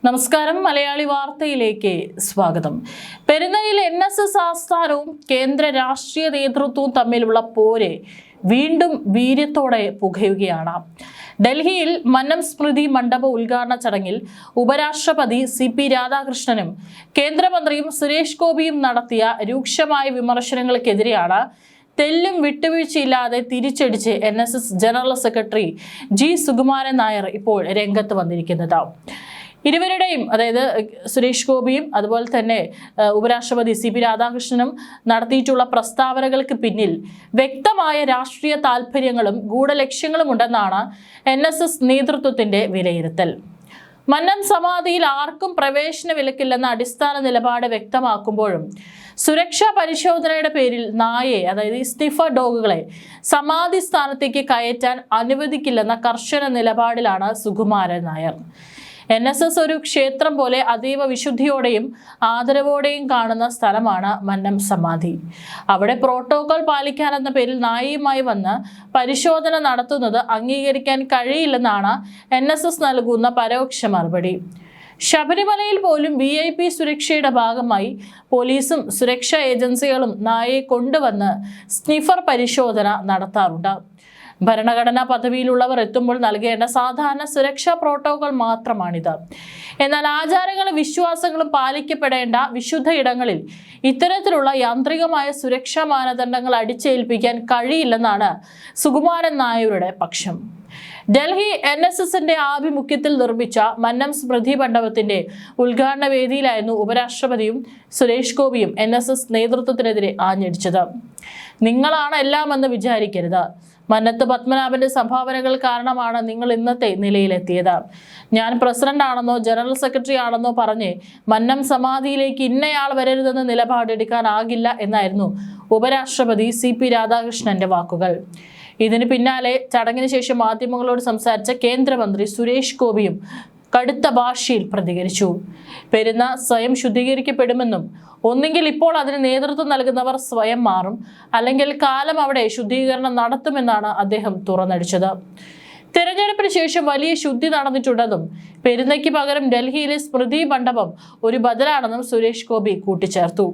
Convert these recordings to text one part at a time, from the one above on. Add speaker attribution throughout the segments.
Speaker 1: നമസ്കാരം. മലയാളി വാർത്തയിലേക്ക് സ്വാഗതം. പെരുന്നയിൽ NSS ആസ്ഥാനവും കേന്ദ്ര രാഷ്ട്രീയ നേതൃത്വവും തമ്മിലുള്ള പോര് വീണ്ടും വീര്യത്തോടെ പുകയുകയാണ്. ഡൽഹിയിൽ മന്നം സ്മൃതി മണ്ഡപ ഉദ്ഘാടന ചടങ്ങിൽ ഉപരാഷ്ട്രപതി CP രാധാകൃഷ്ണനും കേന്ദ്രമന്ത്രിയും സുരേഷ് ഗോപിയും നടത്തിയ രൂക്ഷമായ വിമർശനങ്ങൾക്കെതിരെയാണ് തെല്ലും വിട്ടുവീഴ്ചയില്ലാതെ തിരിച്ചടിച്ച് NSS general secretary G Sukumaran Nair ഇപ്പോൾ രംഗത്ത് വന്നിരിക്കുന്നത്. ഇരുവരുടെയും, അതായത് സുരേഷ് ഗോപിയും അതുപോലെ തന്നെ ഉപരാഷ്ട്രപതി CP രാധാകൃഷ്ണനും നടത്തിയിട്ടുള്ള പ്രസ്താവനകൾക്ക് പിന്നിൽ വ്യക്തമായ രാഷ്ട്രീയ താല്പര്യങ്ങളും ഗൂഢലക്ഷ്യങ്ങളും ഉണ്ടെന്നാണ് NSS നേതൃത്വത്തിന്റെ വിലയിരുത്തൽ. മന്നം സമാധിയിൽ ആർക്കും പ്രവേശന വിലക്കില്ലെന്ന അടിസ്ഥാന നിലപാട് വ്യക്തമാക്കുമ്പോഴും സുരക്ഷാ പരിശോധനയുടെ പേരിൽ നായയെ, അതായത് സ്നിഫർ ഡോഗുകളെ സമാധി സ്ഥാനത്തേക്ക് കയറ്റാൻ അനുവദിക്കില്ലെന്ന കർശന നിലപാടിലാണ് സുകുമാരൻ നായർ. NSS ഒരു ക്ഷേത്രം പോലെ അതീവ വിശുദ്ധിയോടെയും ആദരവോടെയും കാണുന്ന സ്ഥലമാണ് മന്നം സമാധി. അവിടെ പ്രോട്ടോകോൾ പാലിക്കാനെന്ന പേരിൽ നായയുമായി വന്ന് പരിശോധന നടത്തുന്നത് അംഗീകരിക്കാൻ കഴിയില്ലെന്നാണ് NSS നൽകുന്ന പരോക്ഷ മറുപടി. ശബരിമലയിൽ പോലും VIP സുരക്ഷയുടെ ഭാഗമായി പോലീസും സുരക്ഷാ ഏജൻസികളും നായയെ കൊണ്ടുവന്ന് സ്നിഫർ പരിശോധന നടത്താറുണ്ട്. ഭരണഘടനാ പദവിയിലുള്ളവർ എത്തുമ്പോൾ നൽകേണ്ട സാധാരണ സുരക്ഷാ പ്രോട്ടോകോൾ മാത്രമാണിത്. എന്നാൽ ആചാരങ്ങളും വിശ്വാസങ്ങളും പാലിക്കപ്പെടേണ്ട വിശുദ്ധ ഇടങ്ങളിൽ ഇത്തരത്തിലുള്ള യാന്ത്രികമായ സുരക്ഷാ മാനദണ്ഡങ്ങൾ അടിച്ചേൽപ്പിക്കാൻ കഴിയില്ലെന്നാണ് സുകുമാരൻ നായരുടെ പക്ഷം. ഡൽഹി NSSന്റെ ആഭിമുഖ്യത്തിൽ നിർമ്മിച്ച മന്നം സ്മൃതി മണ്ഡപത്തിന്റെ ഉദ്ഘാടന വേദിയിലായിരുന്നു ഉപരാഷ്ട്രപതിയും സുരേഷ് ഗോപിയും NSS നേതൃത്വത്തിനെതിരെ ആഞ്ഞടിച്ചത്. നിങ്ങളാണ് എല്ലാമെന്ന് വിചാരിക്കരുത്. മന്നത്ത് പത്മനാഭന്റെ സംഭാവനകൾ കാരണമാണ് നിങ്ങൾ ഇന്നത്തെ നിലയിലെത്തിയത്. ഞാൻ പ്രസിഡന്റ് ആണെന്നോ ജനറൽ സെക്രട്ടറി ആണെന്നോ പറഞ്ഞ് മന്നം സമാധിയിലേക്ക് ഇന്നയാൾ വരരുതെന്ന് നിലപാടെടുക്കാനാകില്ല എന്നായിരുന്നു ഉപരാഷ്ട്രപതി CP രാധാകൃഷ്ണന്റെ വാക്കുകൾ. ഇതിന് പിന്നാലെ ചടങ്ങിന് ശേഷം മാധ്യമങ്ങളോട് സംസാരിച്ച കേന്ദ്രമന്ത്രി സുരേഷ് ഗോപിയും കടുത്ത ഭാഷയിൽ പ്രതികരിച്ചു. പെരുന്ന സ്വയം ശുദ്ധീകരിക്കപ്പെടുമെന്നും ഒന്നുകിൽ ഇപ്പോൾ അതിന് നേതൃത്വം നൽകുന്നവർ സ്വയം മാറും, അല്ലെങ്കിൽ കാലം അവിടെ ശുദ്ധീകരണം നടത്തുമെന്നാണ് അദ്ദേഹം തുറന്നടിച്ചത്. തെരഞ്ഞെടുപ്പിന് ശേഷം വലിയ ശുദ്ധി നടന്നിട്ടുണ്ടെന്നും പെരുന്നയ്ക്ക് പകരം ഡൽഹിയിലെ സ്മൃതി മണ്ഡപം ഒരു ബദലാണെന്നും സുരേഷ് ഗോപി കൂട്ടിച്ചേർത്തു.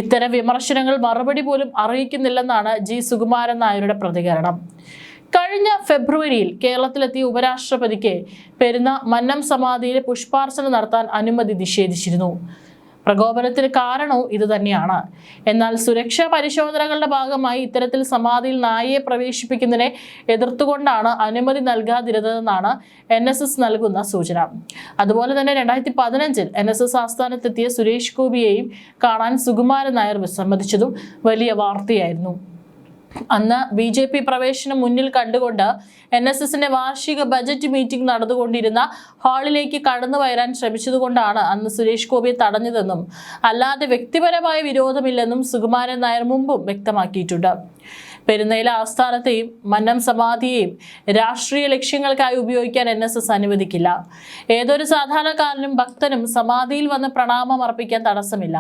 Speaker 1: ഇത്തരം വിമർശനങ്ങൾ മറുപടി പോലും അറിയിക്കുന്നില്ലെന്നാണ് G സുകുമാരൻ നായരുടെ പ്രതികരണം. കഴിഞ്ഞ ഫെബ്രുവരിയിൽ കേരളത്തിലെത്തിയ ഉപരാഷ്ട്രപതിക്ക് പെരുന്ന മന്നം സമാധിയിൽ പുഷ്പാർച്ചന നടത്താൻ അനുമതി നിഷേധിച്ചിരുന്നു. പ്രകോപനത്തിന് കാരണവും ഇതുതന്നെയാണ്. എന്നാൽ സുരക്ഷാ പരിശോധനകളുടെ ഭാഗമായി ഇത്തരത്തിൽ സമാധിയിൽ നായയെ പ്രവേശിപ്പിക്കുന്നതിനെ എതിർത്തുകൊണ്ടാണ് അനുമതി നൽകാതിരുന്നതെന്നാണ് NSS നൽകുന്ന സൂചന. അതുപോലെ തന്നെ 2015 NSS ആസ്ഥാനത്തെത്തിയ സുരേഷ് ഗോപിയെയും കാണാൻ സുകുമാരൻ നായർ വിസമ്മതിച്ചതും വലിയ വാർത്തയായിരുന്നു. അന്ന് BJP പ്രവേശനം മുന്നിൽ കണ്ടുകൊണ്ട് NSSന്റെ വാർഷിക ബജറ്റ് മീറ്റിംഗ് നടന്നുകൊണ്ടിരുന്ന ഹാളിലേക്ക് കടന്നു വരാൻ ശ്രമിച്ചതുകൊണ്ടാണ് അന്ന് സുരേഷ് ഗോപിയെ തടഞ്ഞതെന്നും അല്ലാതെ വ്യക്തിപരമായ വിരോധമില്ലെന്നും സുകുമാരൻ നായർ മുമ്പും വ്യക്തമാക്കിയിട്ടുണ്ട്. പെരുന്നയിലെ ആസ്ഥാനത്തെയും മന്നം സമാധിയെയും രാഷ്ട്രീയ ലക്ഷ്യങ്ങൾക്കായി ഉപയോഗിക്കാൻ NSS അനുവദിക്കില്ല. ഏതൊരു സാധാരണക്കാരനും ഭക്തനും സമാധിയിൽ വന്ന് പ്രണാമം അർപ്പിക്കാൻ തടസ്സമില്ല.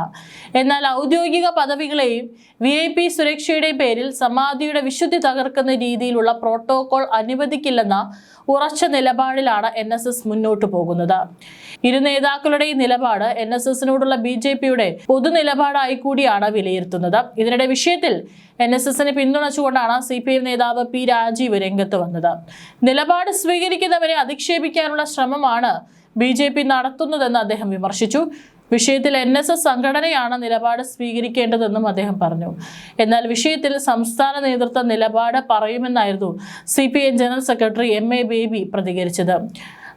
Speaker 1: എന്നാൽ ഔദ്യോഗിക പദവികളെയും VIP സുരക്ഷയുടെയും പേരിൽ സമാധിയുടെ വിശുദ്ധി തകർക്കുന്ന രീതിയിലുള്ള പ്രോട്ടോകോൾ അനുവദിക്കില്ലെന്ന ഉറച്ച നിലപാടിലാണ് NSS മുന്നോട്ടു പോകുന്നത്. ഇരു നേതാക്കളുടെയും നിലപാട് NSSനോടുള്ള BJPയുടെ പൊതു നിലപാടായി കൂടിയാണ് വിലയിരുത്തുന്നത്. ഇതിനിടെ വിഷയത്തിൽ NSSനെ പിന്തുണച്ചുകൊണ്ടാണ് CPM നേതാവ് P രാജീവ് രംഗത്ത് വന്നത്. നിലപാട് സ്വീകരിക്കുന്നവരെ അധിക്ഷേപിക്കാനുള്ള ശ്രമമാണ് BJP നടത്തുന്നതെന്ന് അദ്ദേഹം വിമർശിച്ചു. വിഷയത്തിൽ NSS സംഘടനയാണ് നിലപാട് സ്വീകരിക്കേണ്ടതെന്നും അദ്ദേഹം പറഞ്ഞു. എന്നാൽ വിഷയത്തിൽ സംസ്ഥാന നേതൃത്വ നിലപാട് പറയുമെന്നായിരുന്നു CPM general secretary MA baby പ്രതികരിച്ചത്.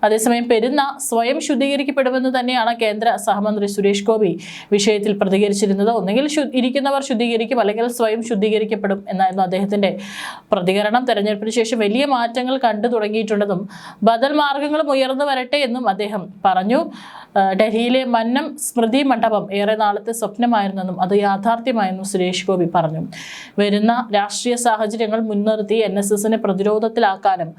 Speaker 1: അതേസമയം പെരുന്ന സ്വയം ശുദ്ധീകരിക്കപ്പെടുമെന്ന് തന്നെയാണ് കേന്ദ്ര സഹമന്ത്രി സുരേഷ് ഗോപി വിഷയത്തിൽ പ്രതികരിച്ചിരുന്നത്. ഒന്നുകിൽ ഇരിക്കുന്നവർ ശുദ്ധീകരിക്കും, അല്ലെങ്കിൽ സ്വയം ശുദ്ധീകരിക്കപ്പെടും എന്നായിരുന്നു അദ്ദേഹത്തിന്റെ പ്രതികരണം. തെരഞ്ഞെടുപ്പിന് ശേഷം വലിയ മാറ്റങ്ങൾ കണ്ടു തുടങ്ങിയിട്ടുണ്ടെന്നും ബദൽ മാർഗങ്ങളും ഉയർന്നു വരട്ടെ എന്നും അദ്ദേഹം പറഞ്ഞു. ഡൽഹിയിലെ മന്നം സ്മൃതി മണ്ഡപം ഏറെ നാളത്തെ സ്വപ്നമായിരുന്നെന്നും അത് യാഥാർത്ഥ്യമായെന്നും സുരേഷ് ഗോപി പറഞ്ഞു. വരുന്ന രാഷ്ട്രീയ സാഹചര്യങ്ങൾ മുൻനിർത്തി NSSനെ പ്രതിരോധത്തിലാക്കാനും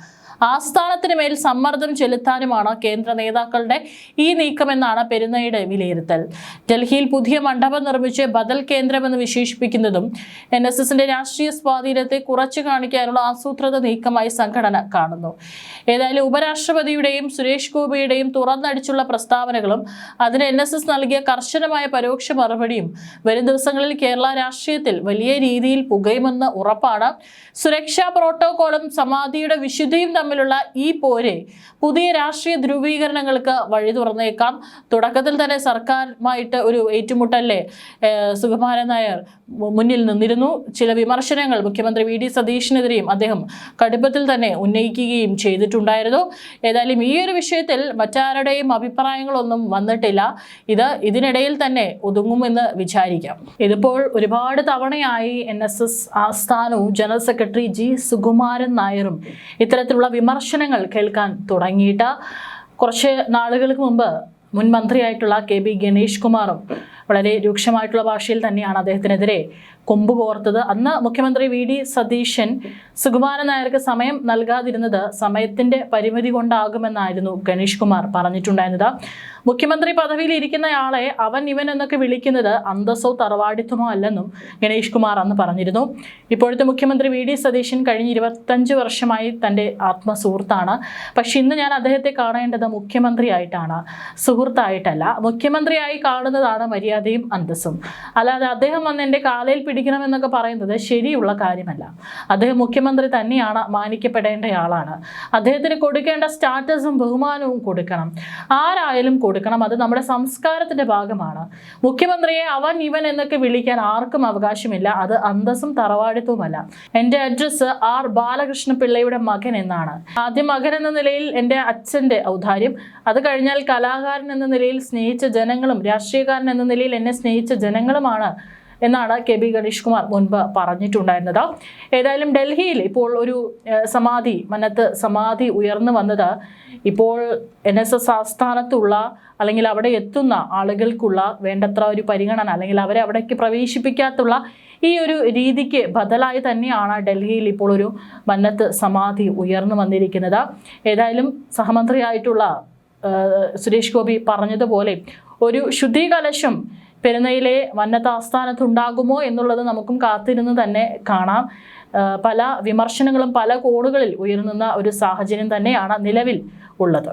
Speaker 1: ആസ്ഥാനത്തിന് മേൽ സമ്മർദ്ദം ചെലുത്താനുമാണ് കേന്ദ്ര നേതാക്കളുടെ ഈ നീക്കമെന്നാണ് പെരുന്നയുടെ വിലയിരുത്തൽ. ഡൽഹിയിൽ പുതിയ മണ്ഡപം നിർമ്മിച്ച് ബദൽ കേന്ദ്രമെന്ന് വിശേഷിപ്പിക്കുന്നതും NSSന്റെ രാഷ്ട്രീയ സ്വാധീനത്തെ കുറച്ചു കാണിക്കാനുള്ള ആസൂത്രിത നീക്കമായി സംഘടന കാണുന്നു. ഏതായാലും ഉപരാഷ്ട്രപതിയുടെയും സുരേഷ് ഗോപിയുടെയും തുറന്നടിച്ചുള്ള പ്രസ്താവനകളും അതിന് NSS നൽകിയ കർശനമായ പരോക്ഷ മറുപടിയും വരും ദിവസങ്ങളിൽ കേരള രാഷ്ട്രീയത്തിൽ വലിയ രീതിയിൽ പുകയുമെന്ന് ഉറപ്പാണ്. സുരക്ഷാ പ്രോട്ടോകോളും സമാധിയുടെ വിശുദ്ധിയും തമ്മിലുള്ള ഈ പോര് പുതിയ രാഷ്ട്രീയ ധ്രുവീകരണങ്ങൾക്ക് വഴി തുറന്നേക്കാം. തുടക്കത്തിൽ തന്നെ സർക്കാരുമായിട്ട് ഒരു ഏറ്റുമുട്ടലിലെ സുകുമാരൻ നായർ മുന്നിൽ നിന്നിരുന്നു. ചില വിമർശനങ്ങൾ മുഖ്യമന്ത്രി VD സതീഷിനെതിരെയും അദ്ദേഹം കടുപ്പത്തിൽ തന്നെ ഉന്നയിക്കുകയും ചെയ്തിട്ടുണ്ടായിരുന്നു. ഏതായാലും ഈ ഒരു വിഷയത്തിൽ മറ്റാരുടെയും അഭിപ്രായങ്ങളൊന്നും വന്നിട്ടില്ല. ഇതിനിടയിൽ തന്നെ ഒതുങ്ങുമെന്ന് വിചാരിക്കാം. ഇതിപ്പോൾ ഒരുപാട് തവണയായി NSS ആസ്ഥാനവും ജനറൽ സെക്രട്ടറി G സുകുമാരൻ നായരും ഇത്തരത്തിലുള്ള വിമർശനങ്ങൾ കേൾക്കാൻ തുടങ്ങിയിട്ട് കുറച്ച് നാളുകൾക്ക് മുമ്പ് മുൻ മന്ത്രിയായിട്ടുള്ള KB ഗണേഷ് കുമാറും വളരെ രൂക്ഷമായിട്ടുള്ള ഭാഷയിൽ തന്നെയാണ് അദ്ദേഹത്തിനെതിരെ കൊമ്പ് കോർത്തത്. അന്ന് മുഖ്യമന്ത്രി VD സതീശൻ സുകുമാരൻ നായർക്ക് സമയം നൽകാതിരുന്നത് സമയത്തിന്റെ പരിമിതി കൊണ്ടാകുമെന്നായിരുന്നു ഗണേഷ് കുമാർ പറഞ്ഞിട്ടുണ്ടായിരുന്നത്. മുഖ്യമന്ത്രി പദവിയിൽ ഇരിക്കുന്നയാളെ അവൻ ഇവൻ എന്നൊക്കെ വിളിക്കുന്നത് അന്തസ്സോ തറവാടിത്തമോ അല്ലെന്നും ഗണേഷ് കുമാർ അന്ന് പറഞ്ഞിരുന്നു. ഇപ്പോഴത്തെ മുഖ്യമന്ത്രി VD സതീശൻ കഴിഞ്ഞ 25 വർഷമായി തൻ്റെ ആത്മസുഹൃത്താണ്. പക്ഷെ ഇന്ന് ഞാൻ അദ്ദേഹത്തെ കാണേണ്ടത് മുഖ്യമന്ത്രിയായിട്ടാണ്, സുഹൃത്തായിട്ടല്ല. മുഖ്യമന്ത്രിയായി കാണുന്നതാണ് മര്യാദയും അന്തസ്സും. അല്ലാതെ അദ്ദേഹം വന്ന് എൻ്റെ കാലയിൽ പിടിക്കണമെന്നൊക്കെ പറയുന്നത് ശരിയുള്ള കാര്യമല്ല. അദ്ദേഹം മുഖ്യമന്ത്രി തന്നെയാണ്, മാനിക്കപ്പെടേണ്ടയാളാണ്. അദ്ദേഹത്തിന് കൊടുക്കേണ്ട സ്റ്റാറ്റസും ബഹുമാനവും കൊടുക്കണം, ആരായാലും കൊടുക്കണം. അത് നമ്മുടെ സംസ്കാരത്തിന്റെ ഭാഗമാണ്. മുഖ്യമന്ത്രിയെ അവൻ ഇവൻ എന്നൊക്കെ വിളിക്കാൻ ആർക്കും അവകാശമില്ല. അത് അന്തസ്സും തറവാടിത്തവുമല്ല. എൻ്റെ അഡ്രസ്സ് R ബാലകൃഷ്ണ പിള്ളയുടെ മകൻ എന്നാണ്. ആദ്യം മകൻ എന്ന നിലയിൽ എൻ്റെ അച്ഛൻ്റെ ഔദാര്യം, അത് കഴിഞ്ഞാൽ കലാകാരൻ എന്ന നിലയിൽ സ്നേഹിച്ച ജനങ്ങളും രാഷ്ട്രീയക്കാരൻ എന്ന നിലയിൽ എന്നെ സ്നേഹിച്ച ജനങ്ങളുമാണ് എന്നാണ് KB ഗണേഷ് കുമാർ മുൻപ് പറഞ്ഞിട്ടുണ്ടായിരുന്നത്. ഏതായാലും ഡൽഹിയിൽ ഇപ്പോൾ ഒരു മന്നത്ത് സമാധി ഉയർന്നു വന്നത് ഇപ്പോൾ NSS ആസ്ഥാനത്തുള്ള അല്ലെങ്കിൽ അവിടെ എത്തുന്ന ആളുകൾക്കുള്ള വേണ്ടത്ര ഒരു പരിഗണന അല്ലെങ്കിൽ അവരെ അവിടേക്ക് പ്രവേശിപ്പിക്കാത്തുള്ള ഈ ഒരു രീതിക്ക് ബദലായി തന്നെയാണ് ഡൽഹിയിൽ ഇപ്പോൾ ഒരു മന്നത്ത് സമാധി ഉയർന്നു വന്നിരിക്കുന്നത്. ഏതായാലും സഹമന്ത്രിയായിട്ടുള്ള സുരേഷ് ഗോപി പറഞ്ഞതുപോലെ ഒരു ശുദ്ധികലശം പെരുന്നയിലെ മന്നത്ത് ആസ്ഥാനത്തുണ്ടാകുമോ എന്നുള്ളത് നമുക്കും കാത്തിരുന്ന് തന്നെ കാണാം. പല വിമർശനങ്ങളും പല കോണുകളിൽ ഉയർന്നുന്ന ഒരു സാഹചര്യം തന്നെയാണ് നിലവിൽ ഉള്ളത്.